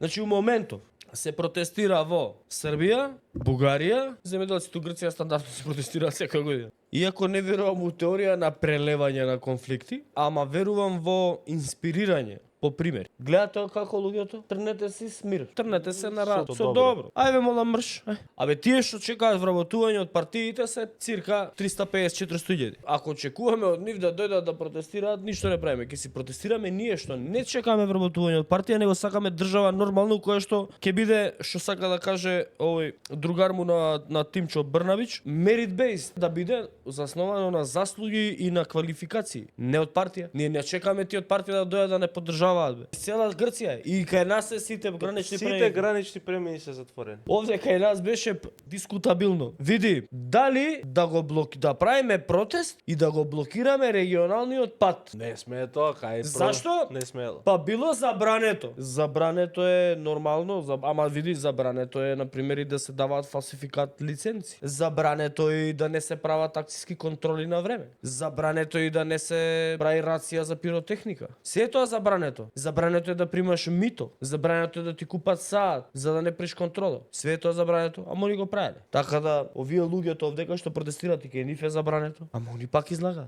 Значи у моментов се протестира во Србија, Бугарија, земјоделците у Грција стандардно се протестираат секоја година. Иако не верувам у теорија на прелевање на конфликти, ама верувам во инспирирање. По пример, гледате како луѓето, трнете си смир, трнете се на рад, со добро. Ајде мола мрш. Абе тие што чекаат вработување од партиите се цирка 350-400 000. Ако очекуваме од нив да дојдат да протестираат, ништо не правиме. Ќе си протестираме ние што не чекаме вработување од партија, него сакаме држава нормално која што ќе биде, што сака да каже овој другар му на Тимчо Брнавич, merit based, да биде засновано на заслуги и на квалификации, не од партија. Ние не чекаме ти од партија да дојдат да не поддржаваат. Цела Грција и кај нас се сите гранични премини. Сите гранични премини се затворени. Овде кај нас беше дискутабилно. Види, дали да правиме протест и да го блокираме регионалниот пат. Не смее тоа, кај Зашто? Не смее. Па било забрането. Забрането е нормално, ама види, забрането е на пример и да се даваат фалсификат лиценци. Забрането е и да не се прават акциски контроли на време. Забрането е и да не се прави рација за пиротехника. Се е тоа забрането. Забрането е да примаш мито. Забрането е да ти купат саат за да не приш контрола. Све е тоа забрането, ама они го правеле. Така да овие луѓето овдека што протестираат и кај нив е забрането, ама они пак излагаат.